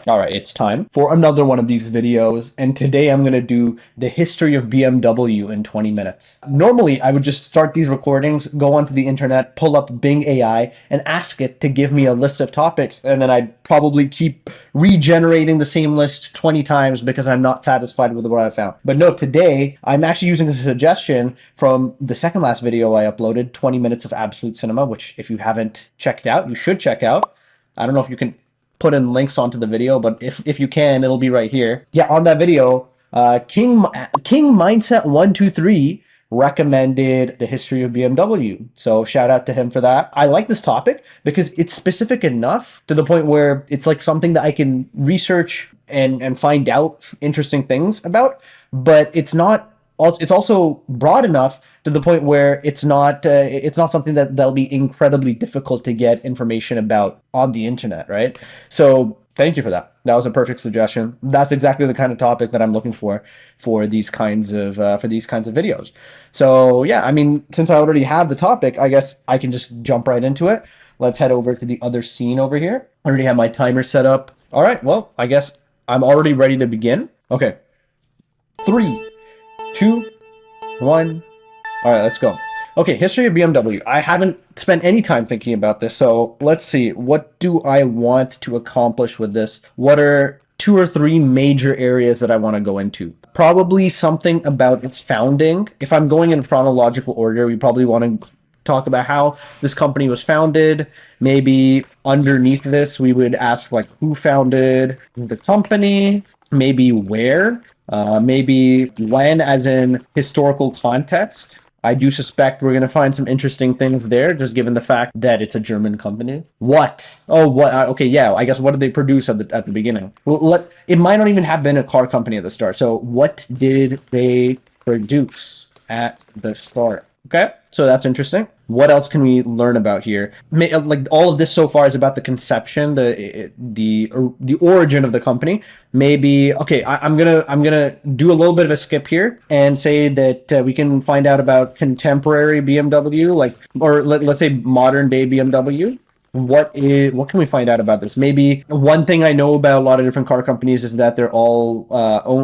All right, it's time for another one of these videos, and today I'm going to do the history of BMW in 20 minutes. Normally, I would just start these recordings, go onto the internet, pull up Bing AI, and ask it to give me a list of topics, and then I'd probably keep regenerating the same list 20 times because I'm not satisfied with what I found. But no, today, I'm actually using a suggestion from the second last video I uploaded, 20 minutes of absolute cinema, which if you haven't checked out, you should check out. I don't know if you can put in links onto the video, but if you can, it'll be right here. Yeah, on that video, King Mindset 123 recommended the history of BMW. So shout out to him for that. I like this topic because it's specific enough to the point where it's like something that I can research and find out interesting things about, but it's also broad enough to the point where it's not something that'll be incredibly difficult to get information about on the internet, right? So thank you for that. That was a perfect suggestion. That's exactly the kind of topic that I'm looking for these kinds of videos. So yeah, I mean, since I already have the topic, I guess I can just jump right into it. Let's head over to the other scene over here. I already have my timer set up. All right, well, I guess I'm already ready to begin. Okay, 3, 2, 1. All right, let's go. Okay, history of BMW. I haven't spent any time thinking about this, so let's see. What do I want to accomplish with this? What are 2 or 3 major areas that I want to go into? Probably something about its founding. If I'm going in chronological order, we probably want to talk about how this company was founded. Maybe underneath this, we would ask like who founded the company, maybe where, maybe when, as in historical context. I do suspect we're going to find some interesting things there, just given the fact that it's a German company. What? Oh, what? Okay, yeah, I guess what did they produce at the beginning? Well, it might not even have been a car company at the start. So what did they produce at the start? Okay, so that's interesting. What else can we learn about here? Like all of this so far is about the conception, the origin of the company. Maybe okay. I'm gonna do a little bit of a skip here and say that we can find out about contemporary BMW, like let's say modern day BMW. What can we find out about this? Maybe one thing I know about a lot of different car companies is that they're all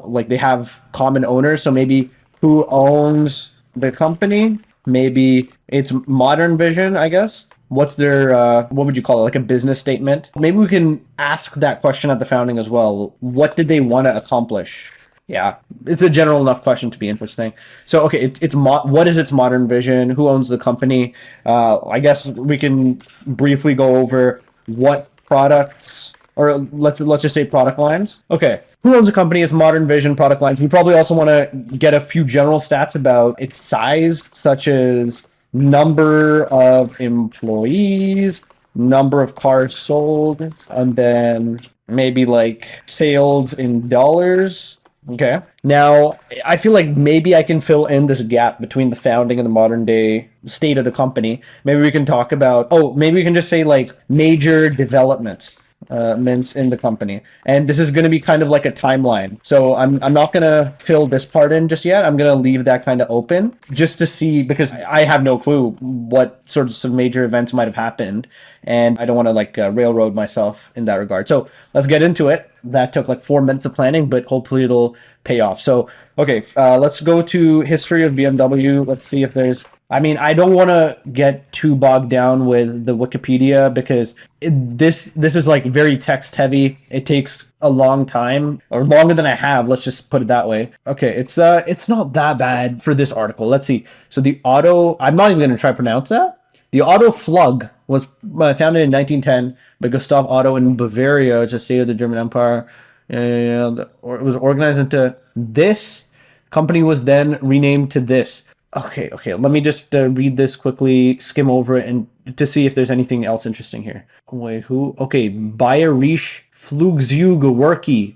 like they have common owners. So maybe who owns the company? Maybe it's modern vision, I guess. What's their, what would you call it? Like a business statement? Maybe we can ask that question at the founding as well. What did they want to accomplish? Yeah, it's a general enough question to be interesting. So, okay, what is its modern vision? Who owns the company? I guess we can briefly go over what products, or let's just say product lines. Okay, who owns the company, its modern vision, product lines. We probably also want to get a few general stats about its size, such as number of employees, number of cars sold, and then maybe like sales in dollars. Okay. Now, I feel like maybe I can fill in this gap between the founding and the modern day state of the company. Maybe we can talk about, maybe we can just say like major developments in the company, and this is going to be kind of like a timeline, so I'm not going to fill this part in just yet. I'm going to leave that kind of open just to see, because I have no clue what sort of some major events might have happened, and I don't want to like railroad myself in that regard. So let's get into it. That took like 4 minutes of planning, but hopefully it'll pay off. So okay, let's go to history of BMW. Let's see if there's, I mean, I don't want to get too bogged down with the Wikipedia because this is like very text heavy. It takes a long time, or longer than I have. Let's just put it that way. Okay, it's not that bad for this article. Let's see. So I'm not even going to try to pronounce that. The Otto Flug was founded in 1910 by Gustav Otto in Bavaria. It's a state of the German Empire. It was organized into this. Company was then renamed to this. Okay. Let me just read this quickly, skim over it, and to see if there's anything else interesting here. Wait, who? Okay, Bayerische Flugzeugwerke.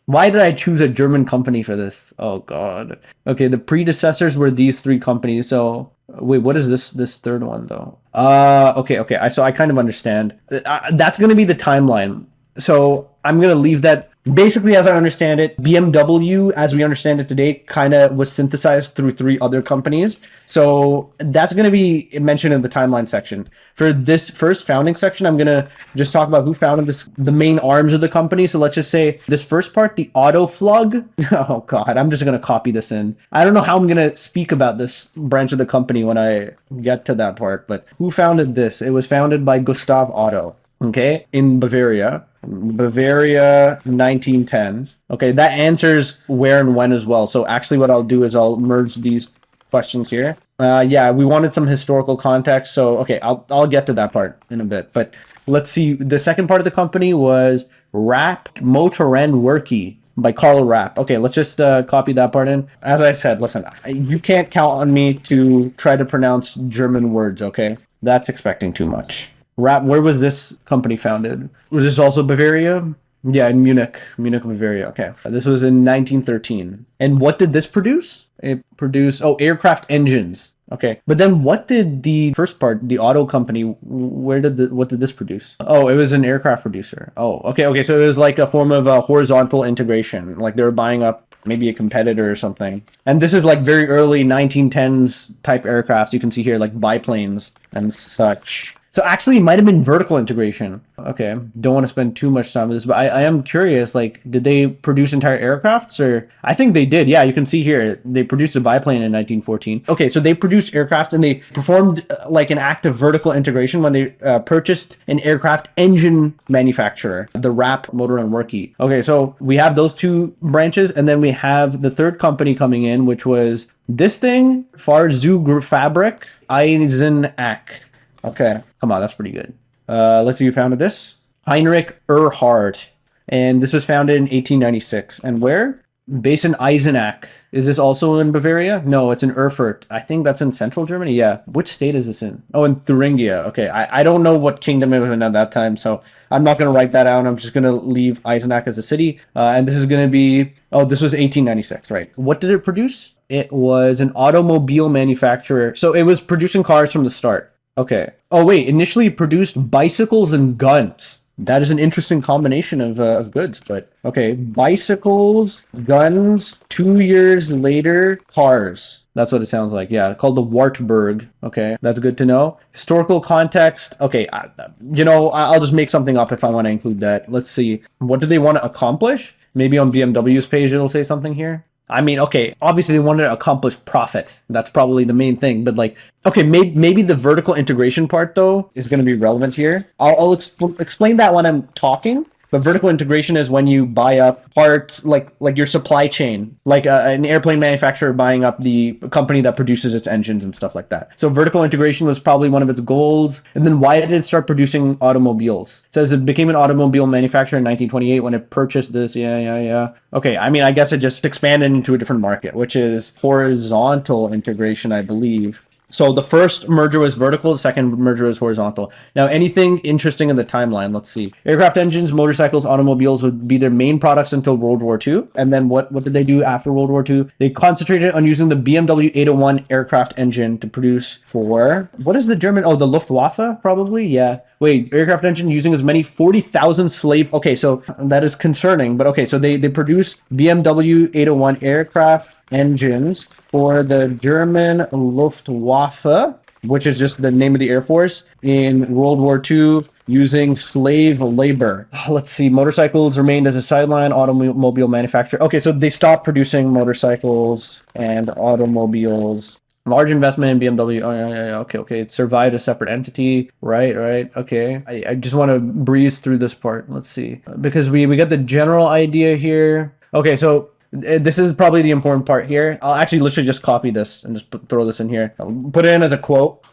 Why did I choose a German company for this? Oh God. Okay, the predecessors were these 3 companies. So wait, what is this third one though? Okay. So I kind of understand. That's gonna be the timeline. So I'm gonna leave that Basically, as I understand it, BMW, as we understand it today, kind of was synthesized through three other companies. So that's going to be mentioned in the timeline section. For this first founding section, I'm going to just talk about who founded this, the main arms of the company. So let's just say this first part, the Autoflug. Oh God, I'm just going to copy this in. I don't know how I'm going to speak about this branch of the company when I get to that part, but who founded this? It was founded by Gustav Otto. Okay, in Bavaria. Bavaria 1910. Okay, that answers where and when as well. So actually what I'll do is I'll merge these questions here. Yeah, we wanted some historical context. So okay, I'll get to that part in a bit. But let's see. The second part of the company was Rapp Motoren Werke by Karl Rapp. Okay, let's just copy that part in. As I said, listen, you can't count on me to try to pronounce German words, okay? That's expecting too much. Where was this company founded? Was this also Bavaria? Yeah, in Munich, Bavaria. Okay. This was in 1913. And what did this produce? It produced, aircraft engines. Okay. But then what did the first part, the auto company, what did this produce? Oh, it was an aircraft producer. Oh, okay. So it was like a form of a horizontal integration. Like they were buying up maybe a competitor or something. And this is like very early 1910s type aircraft. You can see here like biplanes and such. So actually, it might have been vertical integration. Okay, don't want to spend too much time with this, but I am curious, like, did they produce entire aircrafts? Or I think they did. Yeah, you can see here, they produced a biplane in 1914. Okay, so they produced aircrafts and they performed like an act of vertical integration when they purchased an aircraft engine manufacturer, the Rapp Motoren Werke. Okay, so we have those two branches, and then we have the third company coming in, which was this thing, Fahrzeugfabrik Eisenach. Okay, come on, that's pretty good. Let's see who founded this. Heinrich Erhard. And this was founded in 1896. And where? Based in Eisenach. Is this also in Bavaria? No, it's in Erfurt. I think that's in central Germany. Yeah. Which state is this in? Oh, in Thuringia. Okay, I don't know what kingdom it was in at that time, so I'm not going to write that out. I'm just going to leave Eisenach as a city. And this is going to be... Oh, this was 1896, right. What did it produce? It was an automobile manufacturer. So it was producing cars from the start. Okay. Oh, wait. Initially produced bicycles and guns. That is an interesting combination of goods, but okay. Bicycles, guns, 2 years later, cars. That's what it sounds like. Yeah, called the Wartburg. Okay, that's good to know. Historical context. Okay, I'll just make something up if I want to include that. Let's see. What do they want to accomplish? Maybe on BMW's page it'll say something here. I mean, okay, obviously they wanted to accomplish profit. That's probably the main thing. But like, okay, maybe the vertical integration part, though, is going to be relevant here. I'll explain that when I'm talking. But vertical integration is when you buy up parts, like your supply chain, like an airplane manufacturer buying up the company that produces its engines and stuff like that. So vertical integration was probably one of its goals. And then why did it start producing automobiles? It says it became an automobile manufacturer in 1928 when it purchased this. Yeah. Okay, I mean, I guess it just expanded into a different market, which is horizontal integration, I believe. So the first merger was vertical, the second merger was horizontal. Now, anything interesting in the timeline? Let's see. Aircraft engines, motorcycles, automobiles would be their main products until World War II. And then what did they do after World War II? They concentrated on using the BMW 801 aircraft engine to produce for... What is the German? Oh, the Luftwaffe, probably? Yeah. Wait, aircraft engine using as many 40,000 slave... Okay, so that is concerning. But okay, so they produced BMW 801 aircraft engines for the German Luftwaffe, which is just the name of the Air Force, in World War II using slave labor. Let's see. Motorcycles remained as a sideline automobile manufacturer. Okay, so they stopped producing motorcycles and automobiles. Large investment in BMW. Oh, yeah. Okay. It survived a separate entity. Right. Okay. I just want to breeze through this part. Let's see. Because we got the general idea here. Okay, so this is probably the important part here. I'll actually literally just copy this and just throw this in here. I'll put it in as a quote,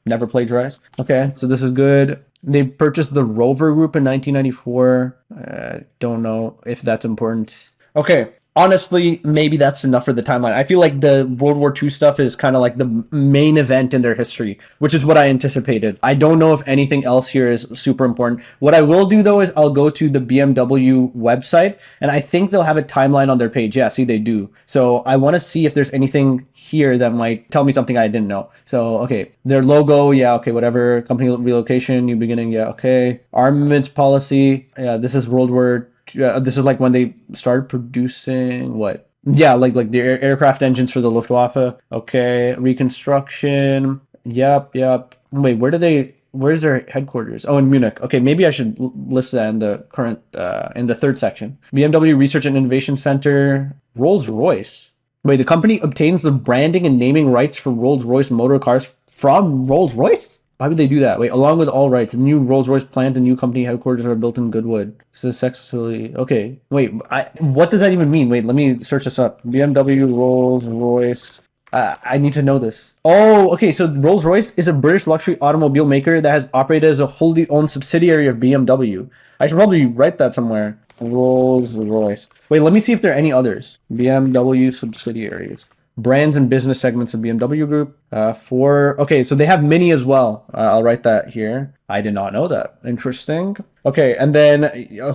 never plagiarize. Okay, so this is good. They purchased the Rover Group in 1994. Don't know if that's important. Okay, honestly, maybe that's enough for the timeline. I feel like the World War II stuff is kind of like the main event in their history, which is what I anticipated. I don't know if anything else here is super important. What I will do, though, is I'll go to the BMW website, and I think they'll have a timeline on their page. Yeah, see, they do. So I want to see if there's anything here that might tell me something I didn't know. So, okay, their logo, yeah, okay, whatever. Company relocation, new beginning, yeah, okay. Armaments policy, yeah, this is World War This is like when they started producing what? Yeah, like the aircraft engines for the Luftwaffe. Okay, reconstruction. Yep. Wait, where's their headquarters? Oh, in Munich. Okay, maybe I should list that in the current, in the third section. BMW Research and Innovation Center, Rolls-Royce. Wait, the company obtains the branding and naming rights for Rolls-Royce motor cars from Rolls-Royce? Why would they do that? Wait, along with all rights, the new Rolls-Royce plant and new company headquarters are built in Goodwood. This is a sex facility. Okay, wait, what does that even mean? Wait, let me search this up. BMW Rolls-Royce. I need to know this. Oh, okay. So Rolls-Royce is a British luxury automobile maker that has operated as a wholly owned subsidiary of BMW. I should probably write that somewhere. Rolls-Royce. Wait, let me see if there are any others. BMW subsidiaries. Brands and business segments of BMW Group. Okay, so they have Mini as well. I'll write that here. I did not know that. Interesting. Okay, and then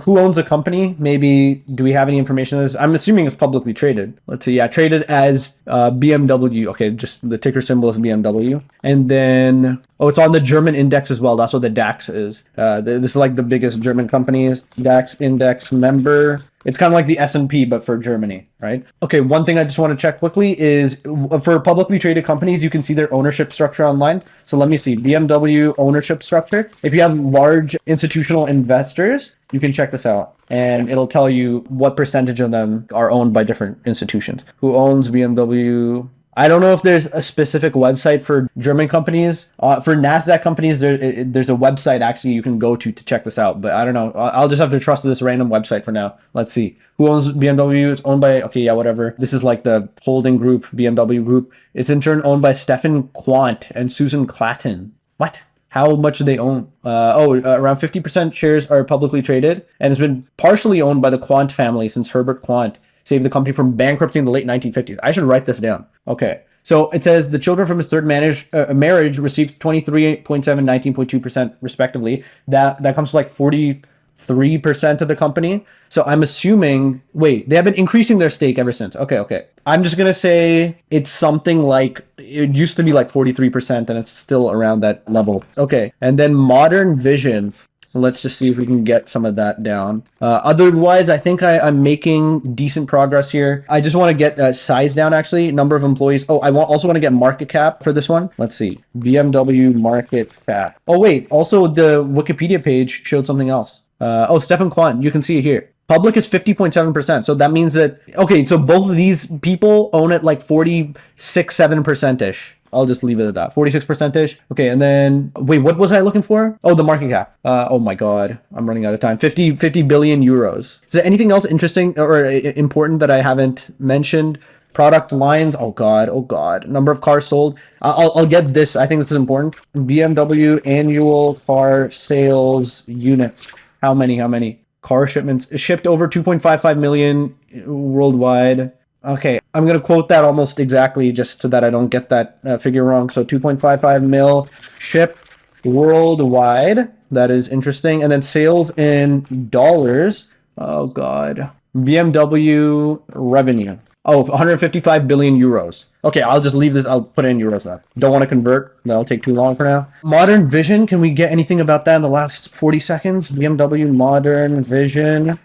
who owns the company? Maybe, do we have any information on this? I'm assuming it's publicly traded. Let's see. Yeah, traded as BMW. Okay, just the ticker symbol is BMW. And then, oh, it's on the German index as well. That's what the DAX is. This is like the biggest German companies. DAX index member. It's kind of like the S&P, but for Germany, right? Okay, one thing I just want to check quickly is for publicly traded companies, you can see their ownership structure online. So let me see, BMW ownership structure. If you have large institutional investors, you can check this out and it'll tell you what percentage of them are owned by different institutions. Who owns BMW? I don't know if there's a specific website for German companies. For NASDAQ companies, there's a website actually you can go to check this out. But I don't know. I'll just have to trust this random website for now. Let's see. Who owns BMW? It's owned by, okay, yeah, whatever. This is like the holding group, BMW Group. It's in turn owned by Stefan Quandt and Susan Clatton. What? How much do they own? Around 50% shares are publicly traded and has been partially owned by the Quandt family since Herbert Quandt saved the company from bankruptcy in the late 1950s. I should write this down. Okay. So it says the children from his third marriage received 23.7, 19.2% respectively. That comes to like 43% of the company. So I'm assuming, wait, they have been increasing their stake ever since. Okay. I'm just going to say it's something like, it used to be like 43% and it's still around that level. Okay. And then Modern Vision. Let's just see if we can get some of that down. Otherwise, I think I'm making decent progress here. I just want to get size down, actually. Number of employees. Oh, I also want to get market cap for this one. Let's see. BMW market cap. Oh, wait. Also, the Wikipedia page showed something else. Stefan Quandt. You can see it here. Public is 50.7%. So that means that, okay, so both of these people own it like 46.7%-ish. I'll just leave it at that. 46%-ish. Okay, and then, wait, what was I looking for? Oh, the market cap. Oh my God, I'm running out of time. 50 billion euros. Is there anything else interesting or important that I haven't mentioned? Product lines. Oh God. Number of cars sold. I'll get this. I think this is important. BMW annual car sales units. How many? Car shipments shipped over 2.55 million worldwide. Okay, I'm going to quote that almost exactly just so that I don't get that figure wrong. So 2.55 mil shipped worldwide. That is interesting. And then sales in dollars. Oh, God. BMW revenue. Oh, 155 billion euros. Okay, I'll just leave this. I'll put it in euros now. Don't want to convert. That'll take too long for now. Modern Vision. Can we get anything about that in the last 40 seconds? BMW Modern Vision.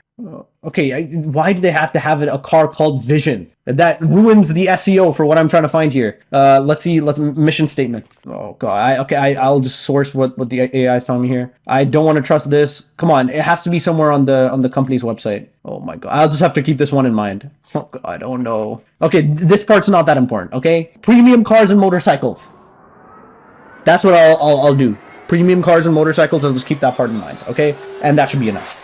Okay, why do they have to have a car called Vision? That ruins the SEO for what I'm trying to find here. Let's see. Mission statement. Oh God. I'll just source what the AI is telling me here. I don't want to trust this. Come on, it has to be somewhere on the company's website. Oh my God. I'll just have to keep this one in mind. Oh God, I don't know. Okay, this part's not that important. Okay, premium cars and motorcycles. That's what I'll do. Premium cars and motorcycles. I'll just keep that part in mind. Okay, and that should be enough.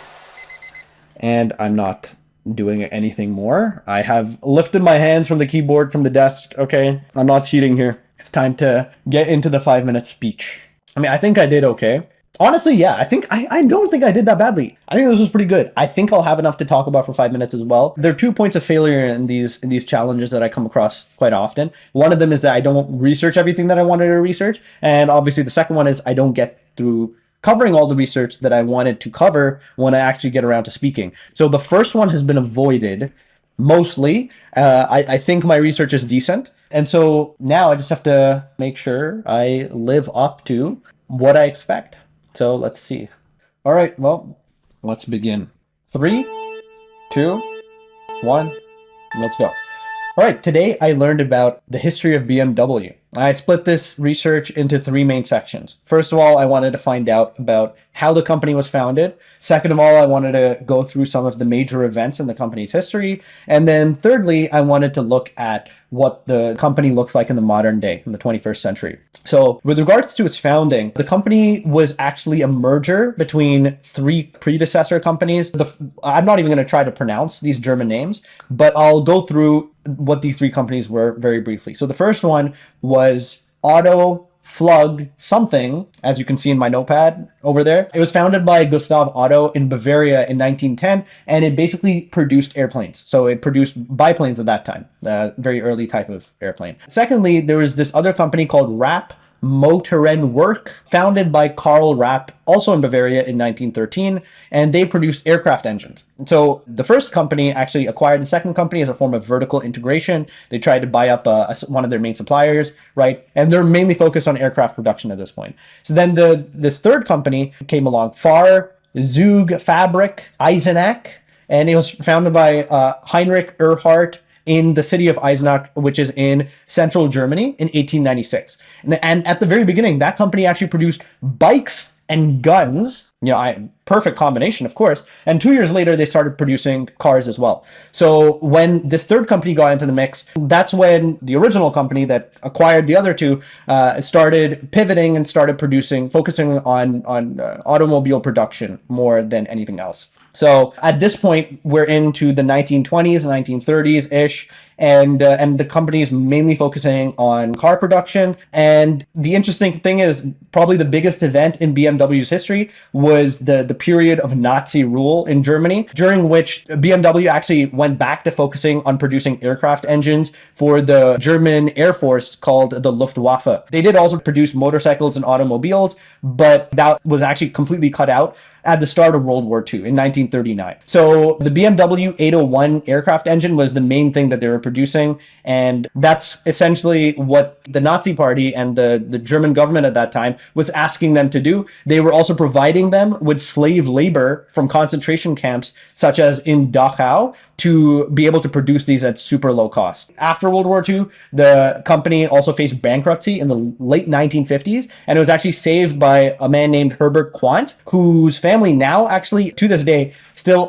And I'm not doing anything more. I have lifted my hands from the keyboard, from the desk. Okay, I'm not cheating here. It's time to get into the 5-minute speech. I mean, I think I did okay. Honestly, yeah, I don't think I did that badly. I think this was pretty good. I think I'll have enough to talk about for 5 minutes as well. There are 2 points of failure in these challenges that I come across quite often. One of them is that I don't research everything that I wanted to research. And obviously the second one is I don't get through covering all the research that I wanted to cover when I actually get around to speaking. So the first one has been avoided mostly. I think my research is decent. And so now I just have to make sure I live up to what I expect. So let's see. All right, well, let's begin. 3, 2, 1, let's go. All right, today I learned about the history of BMW. I split this research into 3 main sections. First of all, I wanted to find out about how the company was founded. Second of all, I wanted to go through some of the major events in the company's history. And then thirdly, I wanted to look at what the company looks like in the modern day, in the 21st century. So with regards to its founding, the company was actually a merger between 3 predecessor companies. I'm not even going to try to pronounce these German names, but I'll go through what these 3 companies were very briefly. So the first one was Otto Flug something, as you can see in my notepad over there. It was founded by Gustav Otto in Bavaria in 1910, and it basically produced airplanes. So it produced biplanes at that time, very early type of airplane. Secondly, there was this other company called Rapp Motorenwerk, founded by Karl Rapp, also in Bavaria in 1913, and they produced aircraft engines. So the first company actually acquired the second company as a form of vertical integration. They tried to buy up one of their main suppliers, right? And they're mainly focused on aircraft production at this point. So then this third company came along, Fahr Zug Fabrik Eisenach, and it was founded by Heinrich Erhardt in the city of Eisenach, which is in central Germany, in 1896. And at the very beginning, that company actually produced bikes and guns. Perfect combination, of course. And 2 years later, they started producing cars as well. So when this third company got into the mix, that's when the original company that acquired the other 2 started pivoting and started focusing on automobile production more than anything else. So at this point, we're into the 1920s, 1930s-ish, and the company is mainly focusing on car production. And the interesting thing is, probably the biggest event in BMW's history was the period of Nazi rule in Germany, during which BMW actually went back to focusing on producing aircraft engines for the German Air Force called the Luftwaffe. They did also produce motorcycles and automobiles, but that was actually completely cut out at the start of World War II in 1939. So the BMW 801 aircraft engine was the main thing that they were producing, and that's essentially what the Nazi Party and the German government at that time was asking them to do. They were also providing them with slave labor from concentration camps, such as in Dachau, to be able to produce these at super low cost. After World War II, the company also faced bankruptcy in the late 1950s, and it was actually saved by a man named Herbert Quandt, whose family now actually, to this day, still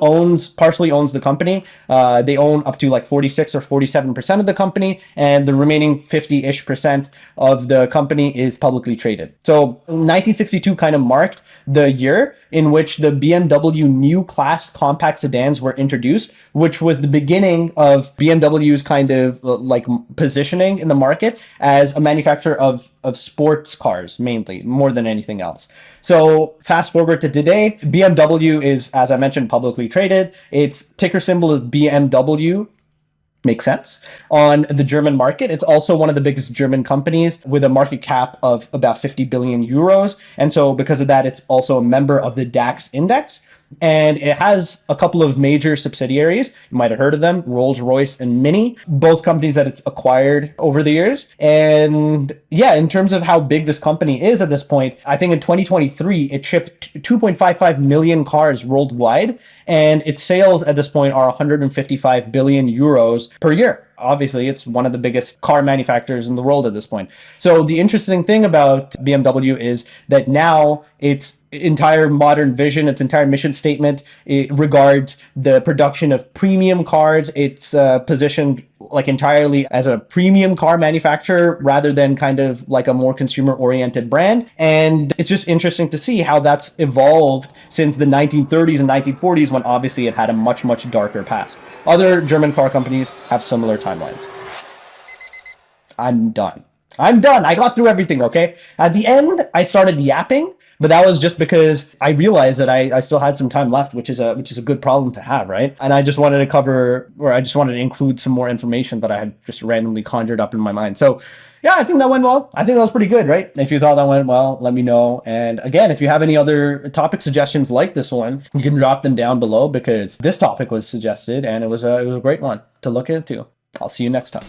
partially owns the company. They own up to like 46 or 47% of the company, and the remaining 50-ish% of the company is publicly traded. So 1962 kind of marked the year in which the BMW new class compact sedans were introduced, which was the beginning of BMW's kind of like positioning in the market as a manufacturer of sports cars, mainly, more than anything else. So fast forward to today, BMW is, as I mentioned, publicly traded. Its ticker symbol is BMW. Makes sense. On the German market, it's also one of the biggest German companies with a market cap of about 50 billion euros. And so because of that, it's also a member of the DAX index. And it has a couple of major subsidiaries. You might have heard of them, Rolls-Royce and Mini, both companies that it's acquired over the years. And yeah, in terms of how big this company is at this point, I think in 2023, it shipped 2.55 million cars worldwide. And its sales at this point are 155 billion euros per year. Obviously, it's one of the biggest car manufacturers in the world at this point. So the interesting thing about BMW is that now its entire modern vision, its entire mission statement, it regards the production of premium cars. It's positioned like entirely as a premium car manufacturer rather than kind of like a more consumer-oriented brand. And it's just interesting to see how that's evolved since the 1930s and 1940s, when obviously it had a much, much darker past. Other German car companies have similar timelines. I'm done. I got through everything, okay? At the end, I started yapping, but that was just because I realized that I still had some time left, which is a good problem to have, right? And I just wanted to include some more information that I had just randomly conjured up in my mind. So yeah, I think that went well. I think that was pretty good, right? If you thought that went well, let me know. And again, if you have any other topic suggestions like this one, you can drop them down below, because this topic was suggested and it was a great one to look into. I'll see you next time.